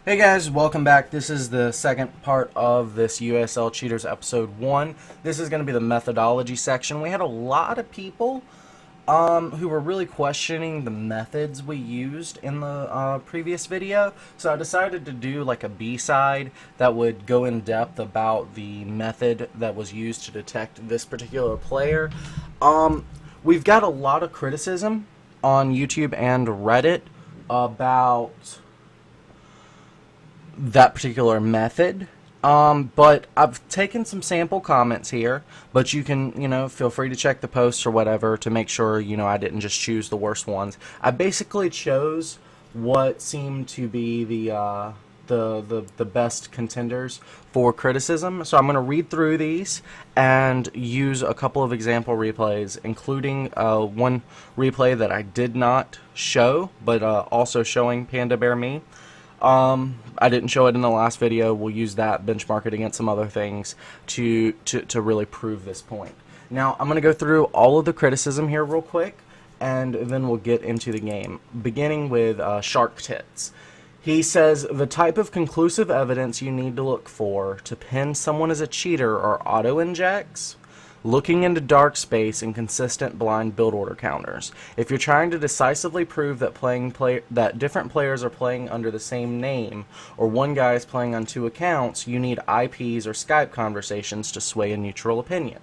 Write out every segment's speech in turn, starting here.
Hey guys, welcome back. This is the second part of this USL Cheaters episode 1. This is going to be the methodology section. We had a lot of people who were really questioning the methods we used in the previous video. So I decided to do like a B-side that would go in depth about the method that was used to detect this particular player. We've got a lot of criticism on YouTube and Reddit about that particular method, but I've taken some sample comments here, but you can, feel free to check the posts or whatever to make sure, I didn't just choose the worst ones. I basically chose what seemed to be the best contenders for criticism. So I'm going to read through these and use a couple of example replays, including one replay that I did not show, but also showing Panda Bear Me. I didn't show it in the last video. We'll use that, benchmark it against some other things to really prove this point. Now, I'm going to go through all of the criticism here real quick, and then we'll get into the game. Beginning with Shark Tits. He says, the type of conclusive evidence you need to look for to pin someone as a cheater are auto-injects, looking into dark space, and consistent blind build order counters. If you're trying to decisively prove that that different players are playing under the same name, or one guy is playing on two accounts, you need IPs or Skype conversations to sway a neutral opinion.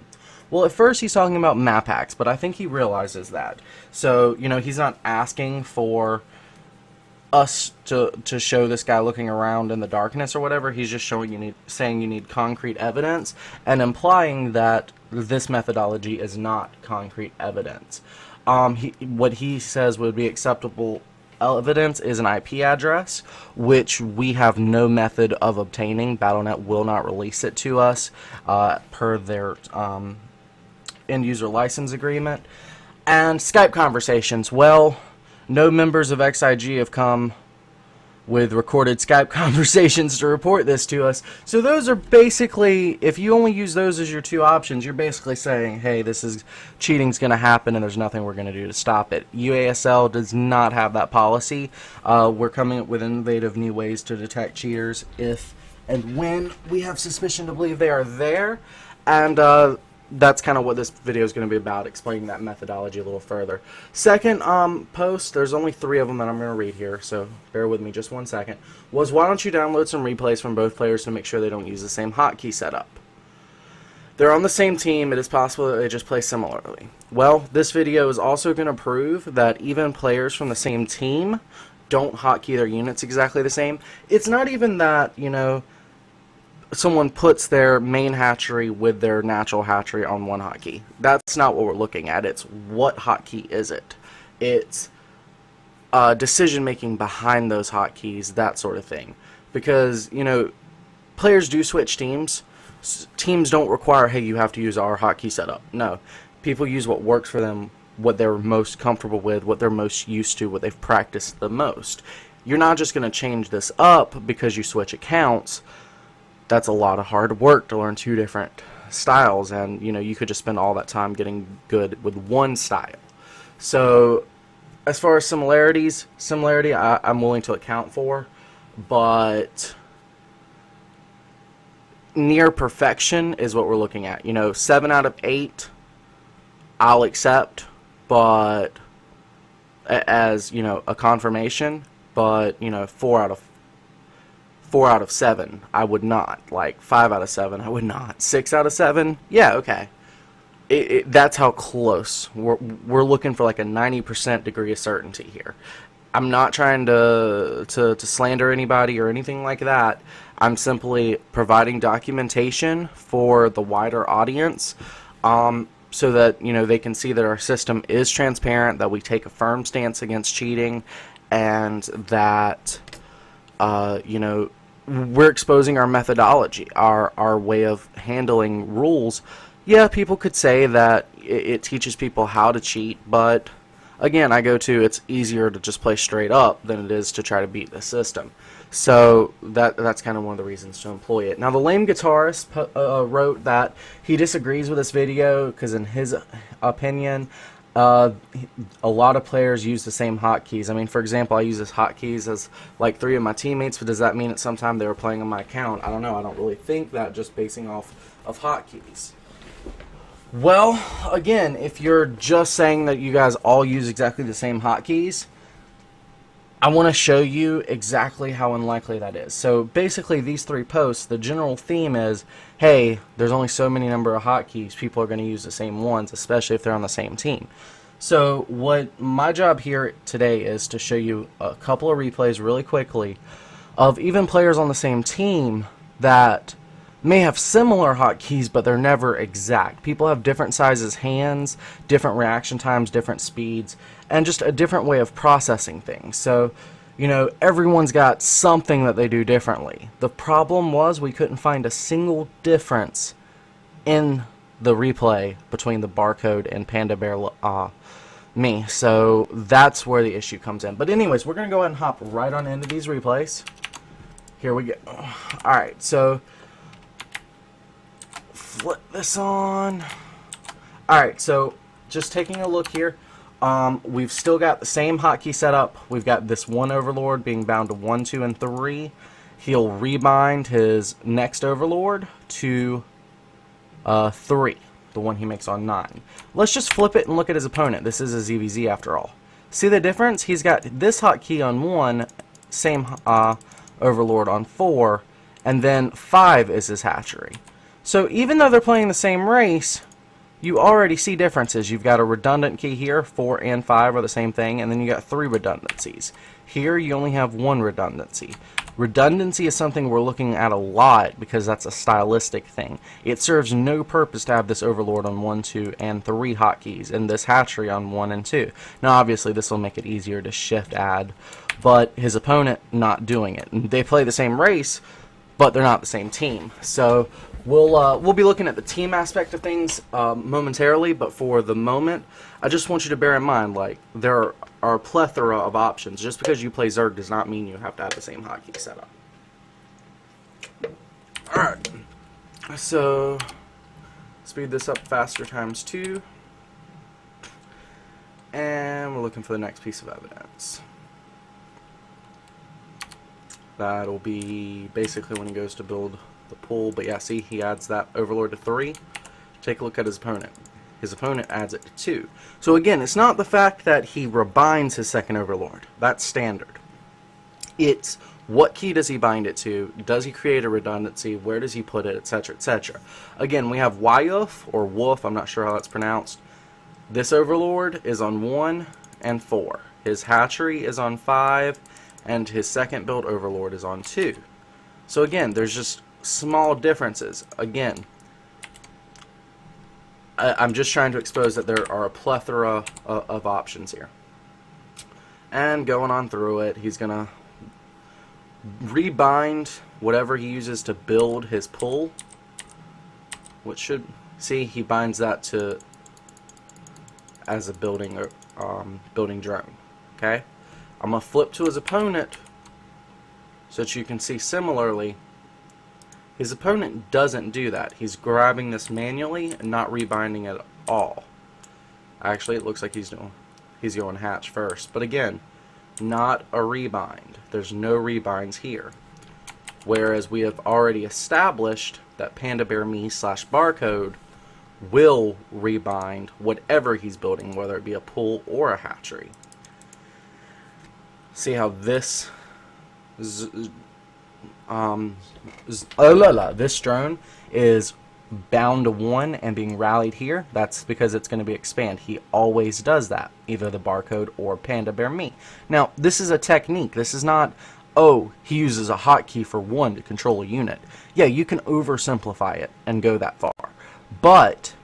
Well, at first he's talking about map hacks, but I think he realizes that. So, he's not asking for us to show this guy looking around in the darkness or whatever. He's just saying you need concrete evidence, and implying that this methodology is not concrete evidence. What he says would be acceptable evidence is an IP address, which we have no method of obtaining. Battle.net will not release it to us per their end user license agreement. And Skype conversations. Well, no members of XIG have come with recorded Skype conversations to report this to us. So those are basically, if you only use those as your two options, you're basically saying, hey, cheating's going to happen and there's nothing we're going to do to stop it. UASL does not have that policy. We're coming up with innovative new ways to detect cheaters if and when we have suspicion to believe they are there. And that's kind of what this video is going to be about, explaining that methodology a little further. Second post, there's only 3 of them that I'm going to read here, so bear with me just one second, was why don't you download some replays from both players to make sure they don't use the same hotkey setup. They're on the same team, it is possible that they just play similarly. Well, this video is also going to prove that even players from the same team don't hotkey their units exactly the same. It's not even that, someone puts their main hatchery with their natural hatchery on one hotkey. That's not what we're looking at. It's what hotkey is it. It's decision making behind those hotkeys, that sort of thing. Because, players do switch teams. Teams don't require, hey, you have to use our hotkey setup. No. People use what works for them, what they're most comfortable with, what they're most used to, what they've practiced the most. You're not just going to change this up because you switch accounts. That's a lot of hard work to learn 2 different styles, and you could just spend all that time getting good with one style. So as far as similarity I'm willing to account for, but near perfection is what we're looking at. 7 out of 8 I'll accept, but as a confirmation, but 4 out of 7, I would not. Like 5 out of 7, I would not. 6 out of 7, yeah, okay. That's how close. We're looking for like a 90% degree of certainty here. I'm not trying to slander anybody or anything like that. I'm simply providing documentation for the wider audience, so that they can see that our system is transparent, that we take a firm stance against cheating, and that we're exposing our methodology, our way of handling rules. Yeah, people could say that it teaches people how to cheat, but again, it's easier to just play straight up than it is to try to beat the system. So that's kind of one of the reasons to employ it. Now, the Lame Guitarist wrote that he disagrees with this video because in his opinion, Uh, a lot of players use the same hotkeys. I mean, for example, I use this hotkeys as like 3 of my teammates, but does that mean at some time they were playing on my account? I don't know. I don't really think that, just basing off of hotkeys. Well, again, if you're just saying that you guys all use exactly the same hotkeys, I want to show you exactly how unlikely that is. So basically these 3 posts, the general theme is, hey, there's only so many number of hotkeys. People are going to use the same ones, especially if they're on the same team. So what my job here today is to show you a couple of replays really quickly of even players on the same team that may have similar hotkeys, but they're never exact. People have different sizes hands, different reaction times, different speeds, and just a different way of processing things. So, you know, everyone's got something that they do differently. The problem was we couldn't find a single difference in the replay between the Barcode and Panda Bear me. So that's where the issue comes in. But anyways, we're going to go ahead and hop right on into these replays. Here we go. Alright, so flip this on. Alright, so just taking a look here. We've still got the same hotkey setup. We've got this one Overlord being bound to 1, 2, and 3. He'll rebind his next Overlord to 3, the one he makes on 9. Let's just flip it and look at his opponent. This is a ZVZ after all. See the difference? He's got this hotkey on 1, same Overlord on 4, and then 5 is his hatchery. So even though they're playing the same race, you already see differences. You've got a redundant key here, 4 and 5 are the same thing, and then you got 3 redundancies. Here you only have 1 redundancy. Redundancy is something we're looking at a lot because that's a stylistic thing. It serves no purpose to have this Overlord on 1, 2, and 3 hotkeys, and this hatchery on 1 and 2. Now obviously this will make it easier to shift add, but his opponent not doing it. And they play the same race, but they're not the same team. So we'll be looking at the team aspect of things momentarily, but for the moment, I just want you to bear in mind, like, there are a plethora of options. Just because you play Zerg does not mean you have to have the same hotkey setup. Alright, so speed this up faster ×2, and we're looking for the next piece of evidence. That'll be basically when he goes to build the pool, but yeah, see, he adds that Overlord to 3. Take a look at his opponent. His opponent adds it to 2. So again, it's not the fact that he rebinds his second Overlord. That's standard. It's what key does he bind it to? Does he create a redundancy? Where does he put it? Etc. etc. Again, we have Wyuf or Wolf. I'm not sure how that's pronounced. This Overlord is on 1 and 4. His hatchery is on 5, and his second build Overlord is on 2. So again, there's just small differences. Again, I'm just trying to expose that there are a plethora of options here. And going on through it, he's going to rebind whatever he uses to build his pull, which should, see, he binds that to as a building drone. Okay, I'm going to flip to his opponent so that you can see similarly. His opponent doesn't do that. He's grabbing this manually and not rebinding at all. Actually, it looks like he's going hatch first. But again, not a rebind. There's no rebinds here. Whereas we have already established that Panda Bear Me / Barcode will rebind whatever he's building, whether it be a pool or a hatchery. See how this this drone is bound to 1 and being rallied here. That's because it's going to be expand. He always does that, either the Barcode or Panda Bear Me. Now, this is a technique. This is not, oh, he uses a hotkey for 1 to control a unit. Yeah, you can oversimplify it and go that far. But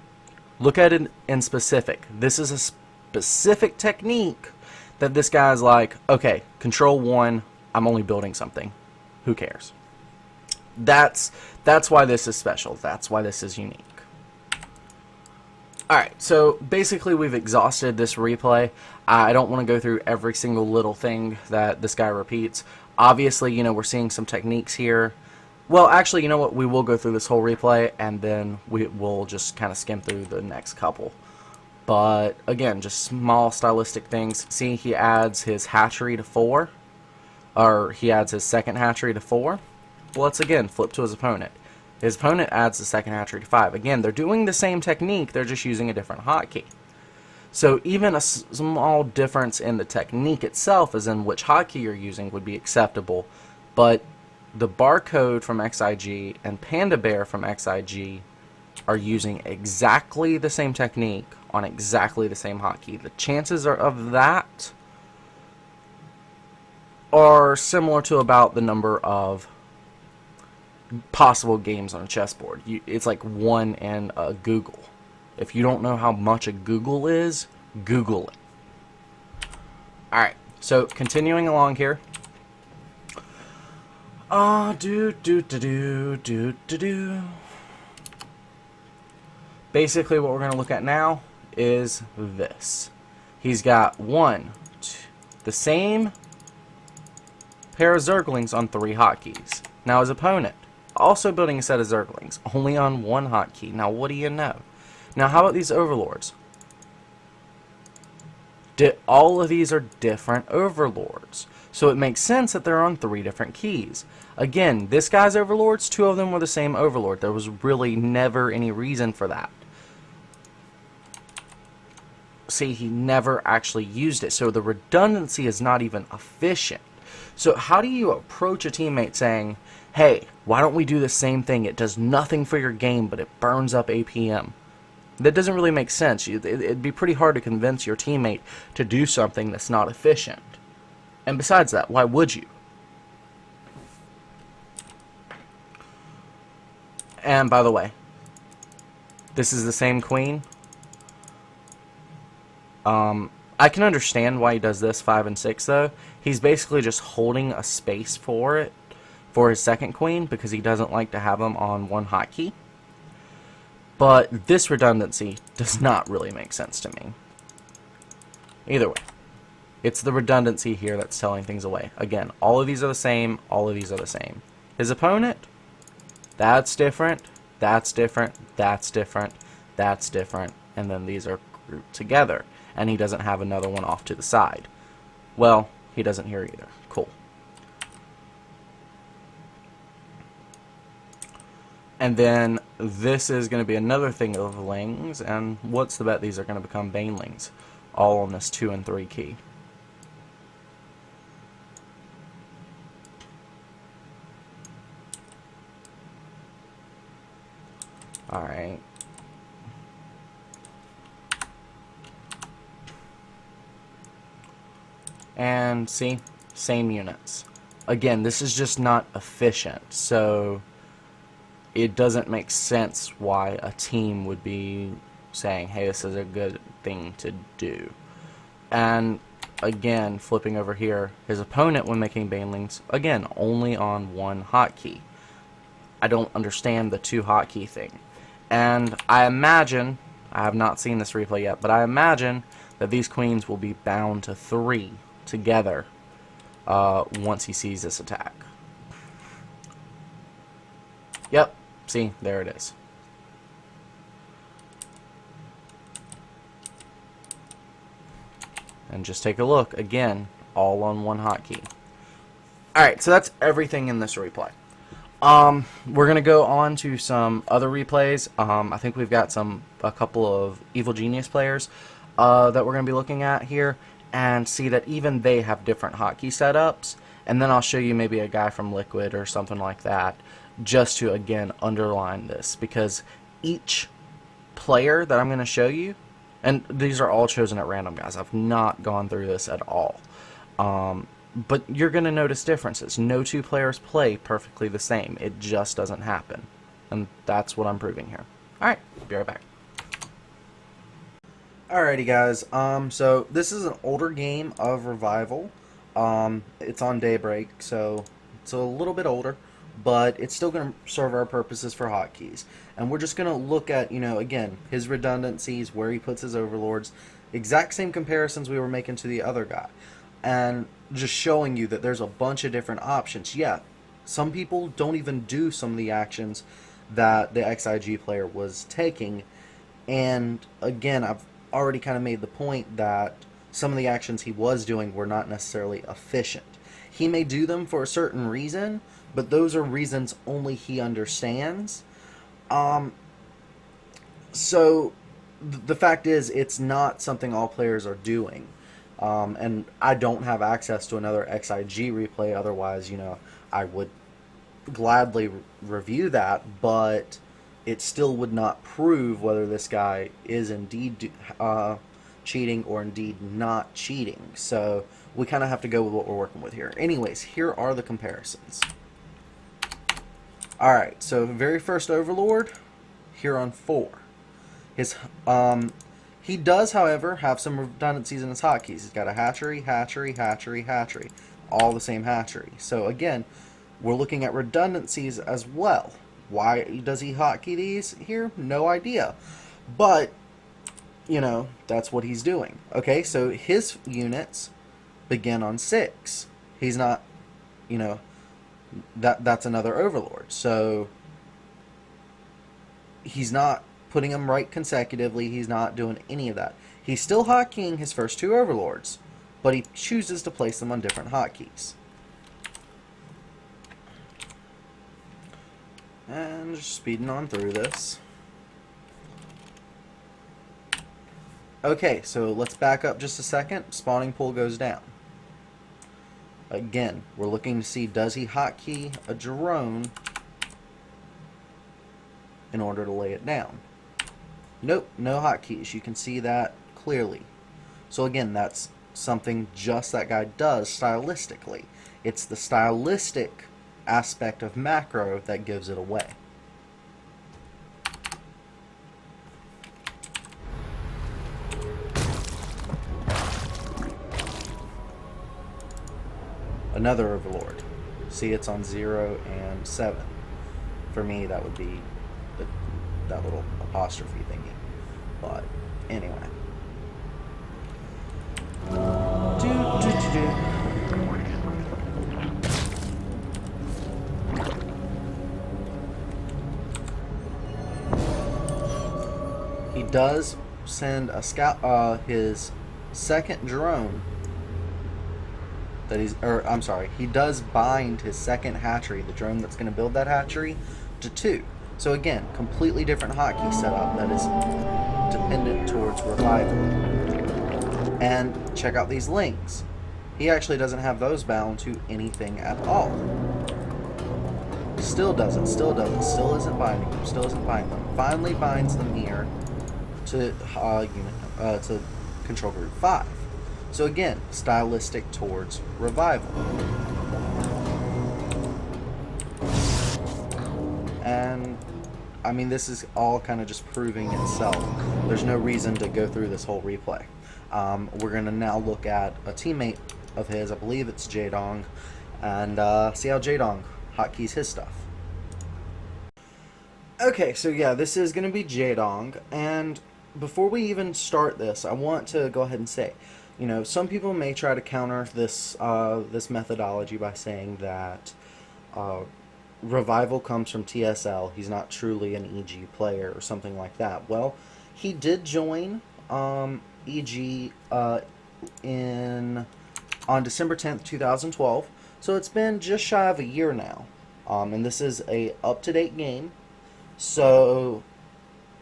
look at it in specific. This is a specific technique that this guy's like, okay, control 1, I'm only building something. Who cares? That's why this is special. That's why this is unique. Alright, so basically we've exhausted this replay. I don't want to go through every single little thing that this guy repeats. Obviously, you know, we're seeing some techniques here. Well, actually, you know what? We will go through this whole replay, and then we'll just kind of skim through the next couple. But again, just small stylistic things. See, he adds his hatchery to 4, or he adds his second hatchery to 4. Well, let's again flip to his opponent. His opponent adds the second hatchery to 5. Again, they're doing the same technique, they're just using a different hotkey. So even a small difference in the technique itself, as in which hotkey you're using, would be acceptable. But the Barcode from XIG and Panda Bear from XIG are using exactly the same technique on exactly the same hotkey. The chances of that are similar to about the number of possible games on a chessboard. It's like 1 in a Google. If you don't know how much a Google is, Google it. Alright, so continuing along here. Basically what we're going to look at now is this. He's got the same pair of Zerglings on 3 hotkeys. Now his opponent, also building a set of Zerglings, only on 1 hotkey. Now what do you know? Now how about these Overlords? All of these are different Overlords. So it makes sense that they're on 3 different keys. Again, this guy's Overlords, 2 of them were the same Overlord. There was really never any reason for that. See, he never actually used it. So the redundancy is not even efficient. So how do you approach a teammate saying, hey, why don't we do the same thing? It does nothing for your game, but it burns up APM. That doesn't really make sense. It'd be pretty hard to convince your teammate to do something that's not efficient. And besides that, why would you? And by the way, this is the same queen. I can understand why he does this 5 and 6 though. He's basically just holding a space for it for his second queen because he doesn't like to have them on 1 hotkey. But this redundancy does not really make sense to me. Either way, it's the redundancy here that's telling things away. Again, all of these are the same, all of these are the same. His opponent, that's different, that's different, that's different, that's different, and then these are grouped together. And he doesn't have another one off to the side. Well, he doesn't here either. Cool. And then this is going to be another thing of Lings, and what's the bet these are going to become Banelings, all on this 2 and 3 key. Alright. And see, same units. Again, this is just not efficient, so it doesn't make sense why a team would be saying, hey, this is a good thing to do. And again, flipping over here, his opponent when making Banelings, again, only on 1 hotkey. I don't understand the 2 hotkey thing. And I imagine, I have not seen this replay yet, but I imagine that these queens will be bound to 3 together once he sees this attack. Yep, see, there it is. And just take a look, again, all on 1 hotkey. Alright, so that's everything in this replay. We're going to go on to some other replays. I think we've got a couple of Evil Genius players that we're going to be looking at here, and see that even they have different hotkey setups. And then I'll show you maybe a guy from Liquid or something like that, just to, again, underline this. Because each player that I'm going to show you, and these are all chosen at random, guys. I've not gone through this at all. But you're going to notice differences. No 2 players play perfectly the same. It just doesn't happen. And that's what I'm proving here. Alright, be right back. Alrighty guys, so this is an older game of Revival. It's on Daybreak, so it's a little bit older, but it's still going to serve our purposes for hotkeys. And we're just going to look at, again, his redundancies, where he puts his overlords, exact same comparisons we were making to the other guy. And just showing you that there's a bunch of different options. Yeah, some people don't even do some of the actions that the XIG player was taking. And again, already kind of made the point that some of the actions he was doing were not necessarily efficient. He may do them for a certain reason, but those are reasons only he understands. So the fact is, it's not something all players are doing. And I don't have access to another XIG replay, otherwise, I would gladly review that, but it still would not prove whether this guy is indeed cheating or indeed not cheating. So we kind of have to go with what we're working with here. Anyways, here are the comparisons. Alright, so very first Overlord, here on 4. He does, however, have some redundancies in his hotkeys. He's got a hatchery, hatchery, hatchery, hatchery. All the same hatchery. So again, we're looking at redundancies as well. Why does he hotkey these here? No idea. But, that's what he's doing. Okay, so his units begin on 6. He's not, that's another Overlord. So he's not putting them right consecutively. He's not doing any of that. He's still hotkeying his first 2 Overlords, but he chooses to place them on different hotkeys. And just speeding on through this. Okay, so let's back up just a second. Spawning pool goes down. Again, we're looking to see, does he hotkey a drone in order to lay it down? Nope, no hotkeys. You can see that clearly. So again, that's something just that guy does stylistically. It's the stylistic aspect of macro that gives it away. Another Overlord. See, it's on 0 and 7. For me, that would be that little apostrophe thingy. But anyway. He does send a scout, his second drone. He does bind his second hatchery, the drone that's going to build that hatchery, to 2. So again, completely different hotkey setup that is dependent towards revival. And check out these links. He actually doesn't have those bound to anything at all. Still doesn't, still isn't binding them, Finally binds them here to to Control Group 5. So again, stylistic towards revival. And I mean, this is all kind of just proving itself. There's no reason to go through this whole replay. We're going to now look at a teammate of his, I believe it's Jaedong, and see how Jaedong hotkeys his stuff. Okay, so yeah, this is going to be Jaedong, and before we even start this, I want to go ahead and say, some people may try to counter this this methodology by saying that revival comes from TSL. He's not truly an EG player or something like that. Well, he did join EG on December 10th, 2012. So it's been just shy of a year now. And this is a up-to-date game. So,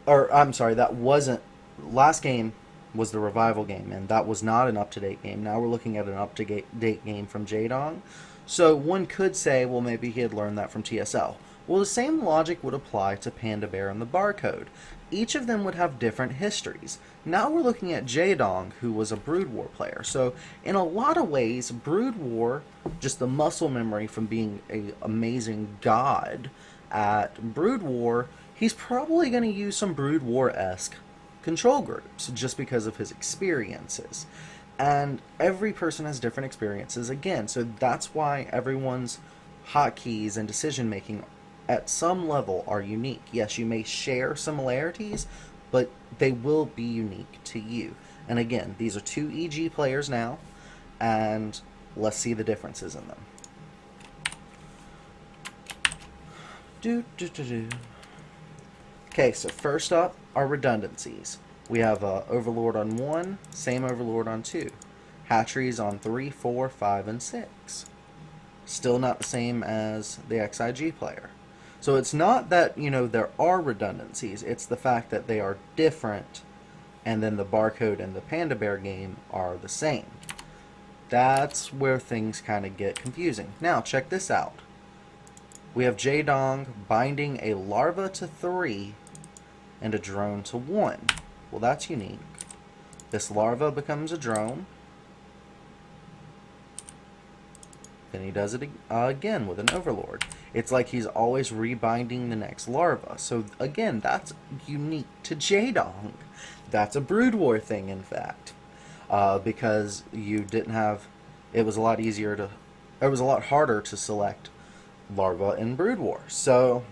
I'm sorry, that wasn't, last game was the revival game, and that was not an up-to-date game. Now we're looking at an up-to-date game from Jaedong. So one could say, well, maybe he had learned that from TSL. Well, the same logic would apply to Panda Bear and the Barcode. Each of them would have different histories. Now we're looking at Jaedong, who was a Brood War player. So in a lot of ways, Brood War, just the muscle memory from being an amazing god at Brood War, he's probably going to use some Brood War-esque control groups just because of his experiences. And every person has different experiences again, so that's why everyone's hotkeys and decision making at some level are unique. Yes, you may share similarities, but they will be unique to you. And again, these are 2 EG players now, and let's see the differences in them. Okay, so first up are redundancies. We have Overlord on 1, same Overlord on 2. Hatcheries on 3, 4, 5, and 6. Still not the same as the XIG player. So it's not that, there are redundancies, it's the fact that they are different, and then the barcode and the Panda Bear game are the same. That's where things kind of get confusing. Now, check this out. We have Jaedong binding a larva to 3 and a drone to 1. Well, that's unique. This larva becomes a drone. Then he does it again with an Overlord. It's like he's always rebinding the next larva. So again, that's unique to Jaedong. That's a Brood War thing, in fact. Because you didn't have... It was a lot easier to... It was a lot harder to select larva in Brood War. So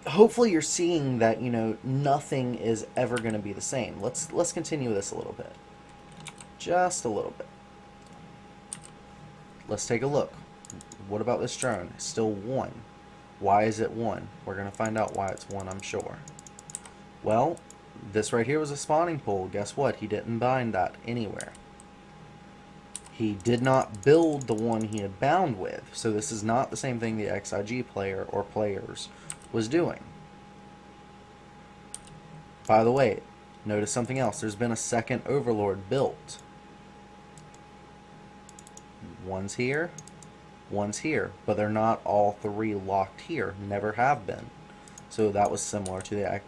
hopefully you're seeing that, nothing is ever going to be the same. Let's continue this a little bit. Just a little bit. Let's take a look. What about this drone? It's still 1. Why is it 1? We're going to find out why it's 1, I'm sure. Well, this right here was a spawning pool. Guess what? He didn't bind that anywhere. He did not build the one he had bound with. So this is not the same thing the XIG player or players was doing. By the way, notice something else. There's been a second Overlord built. One's here, one's here, but they're not all 3 locked here. Never have been. So that was similar to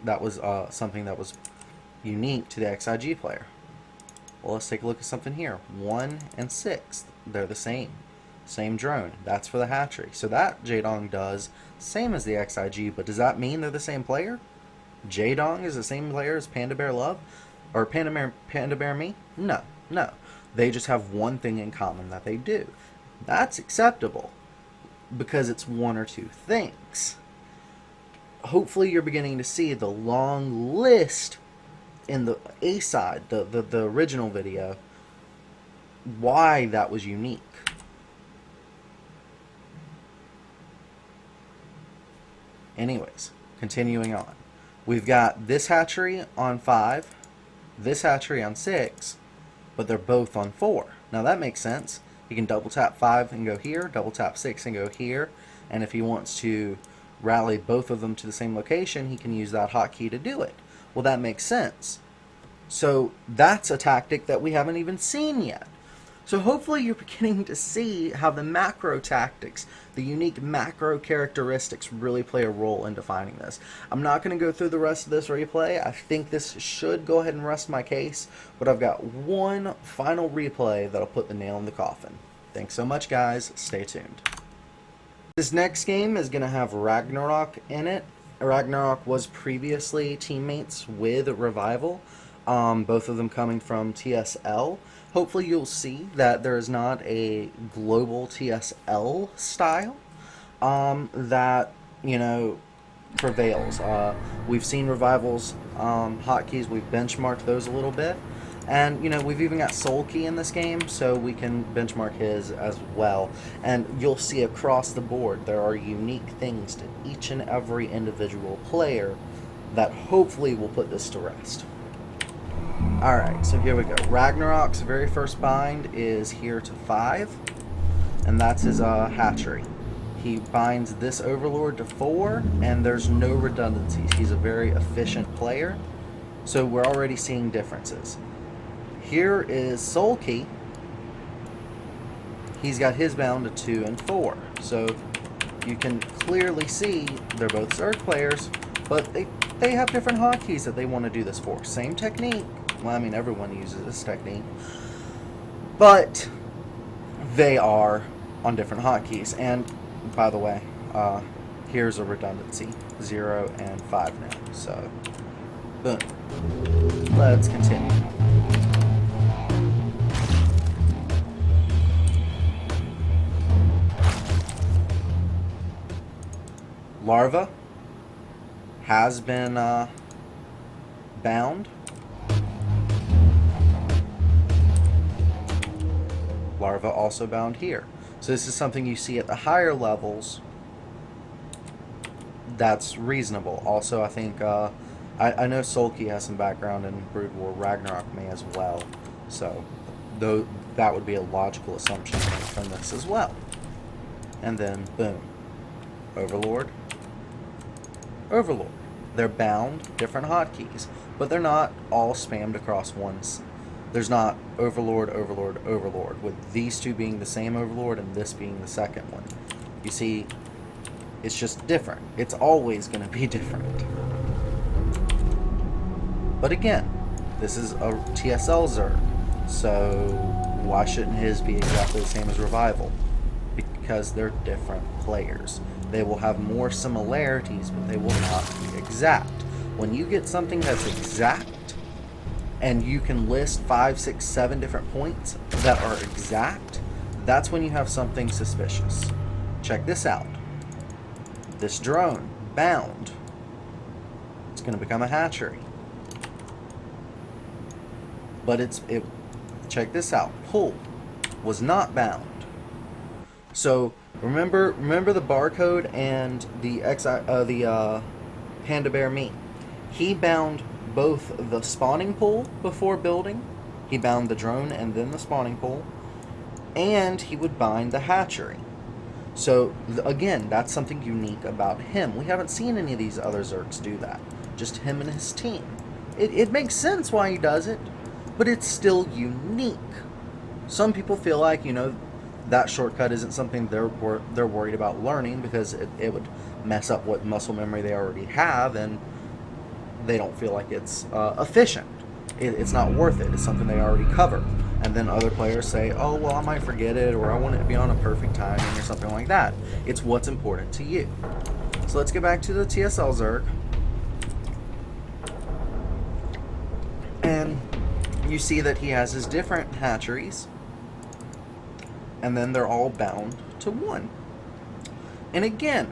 something that was unique to the XIG player. Well, let's take a look at something here. 1 and 6, they're the same. Same drone. That's for the hatchery. So that Jaedong does same as the XIG, but does that mean they're the same player? Jaedong is the same player as Panda Bear Love? Or Panda Bear Me? No, no. They just have one thing in common that they do. That's acceptable because it's 1 or 2 things. Hopefully you're beginning to see the long list in the A side, the original video, why that was unique. Anyways, continuing on. We've got this hatchery on 5, this hatchery on 6, but they're both on 4. Now that makes sense. He can double tap 5 and go here, double tap 6 and go here, and if he wants to rally both of them to the same location, he can use that hotkey to do it. Well, that makes sense. So that's a tactic that we haven't even seen yet. So hopefully you're beginning to see how the macro tactics, the unique macro characteristics really play a role in defining this. I'm not going to go through the rest of this replay. I think this should go ahead and rest my case, but I've got one final replay that'll put the nail in the coffin. Thanks so much, guys. Stay tuned. This next game is going to have Ragnarok in it. Ragnarok was previously teammates with Revival, both of them coming from TSL. Hopefully you'll see that there is not a global TSL style that, prevails. We've seen Revival's hotkeys. We've benchmarked those a little bit. And, we've even got Soul Key in this game, so we can benchmark his as well. And you'll see across the board there are unique things to each and every individual player that hopefully will put this to rest. Alright, so here we go. Ragnarok's very first bind is here to 5, and that's his hatchery. He binds this Overlord to 4, and there's no redundancies. He's a very efficient player, so we're already seeing differences. Here is Soul Key. He's got his bound to 2 and 4, so you can clearly see they're both Zerg players, but they have different hotkeys that they want to do this for. Same technique. Well, I mean, everyone uses this technique. But they are on different hotkeys. And, by the way, here's a redundancy. 0 and 5 now. So, boom. Let's continue. Larva has been bound. Larva also bound here. So this is something you see at the higher levels that's reasonable. Also, I think I know Sulky has some background in Brood War. Ragnarok may as well. So, though that would be a logical assumption from this as well. And then, boom. Overlord. Overlord. They're bound, different hotkeys. But they're not all spammed across once. There's not Overlord, Overlord, Overlord, with these two being the same Overlord and this being the second one. You see, it's just different. It's always going to be different. But again, this is a TSL Zerg, so why shouldn't his be exactly the same as Revival? Because they're different players. They will have more similarities, but they will not be exact. When you get something that's exact, and you can list 5, 6, 7 different points that are exact, that's when you have something suspicious. Check this out. This drone, bound. It's going to become a hatchery. But check this out. Pull was not bound. So remember the barcode and the Panda Bear meme. He bound both the spawning pool before building. He bound the drone and then the spawning pool, and he would bind the hatchery. So again, that's something unique about him. We haven't seen any of these other Zergs do that. Just him and his team. It makes sense why he does it, but it's still unique. Some people feel like, that shortcut isn't something they're worried about learning because it would mess up what muscle memory they already have, and they don't feel like it's efficient. It's not worth it. It's something they already cover. And then other players say, oh, well, I might forget it, or I want it to be on a perfect timing, or something like that. It's what's important to you. So let's get back to the TSL Zerg. And you see that he has his different hatcheries, and then they're all bound to one. And again,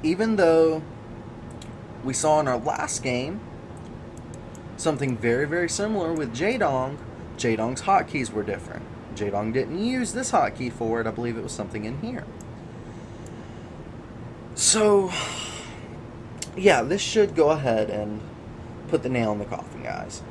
even though we saw in our last game something very, very similar with Jaedong, Jaedong's hotkeys were different. Jaedong didn't use this hotkey for it. I believe it was something in here. So, yeah, this should go ahead and put the nail in the coffin, guys.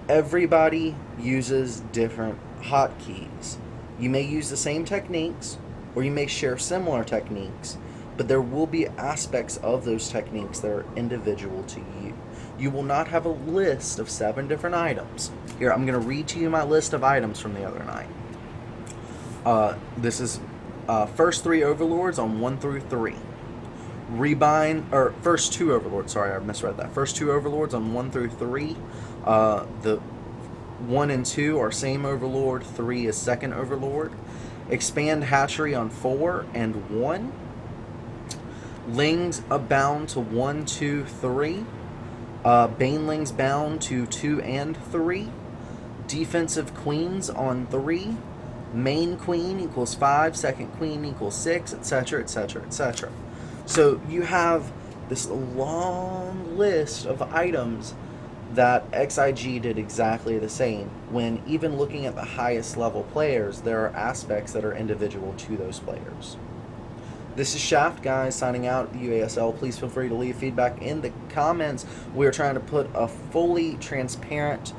Everybody uses different hotkeys. You may use the same techniques, or you may share similar techniques, but there will be aspects of those techniques that are individual to you. You will not have a list of 7 different items. Here, I'm going to read to you my list of items from the other night. This is first 3 overlords on 1 through 3. First 2 overlords, sorry, I misread that. First 2 overlords on 1 through 3. The 1 and 2 are same overlord, 3 is second overlord. Expand hatchery on 4 and 1. Lings bound to 1, 2, 3. Banelings bound to 2 and 3. Defensive queens on 3. Main queen equals 5. Second queen equals 6, etc., etc., etc. So you have this long list of items that XIG did exactly the same, when even looking at the highest level players, there are aspects that are individual to those players. This is Shaft, guys, signing out at the UASL. Please feel free to leave feedback in the comments. We're trying to put a fully transparent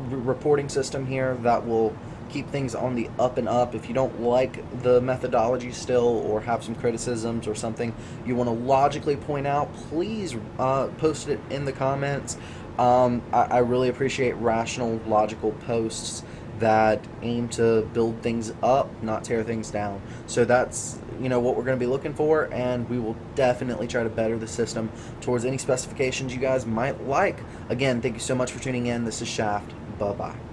reporting system here that will keep things on the up and up. If you don't like the methodology still, or have some criticisms or something you want to logically point out, please post it in the comments. I really appreciate rational, logical posts that aim to build things up, not tear things down. So that's what we're going to be looking for, and we will definitely try to better the system towards any specifications you guys might like. Again, thank you so much for tuning in. This is Shaft. Bye-bye.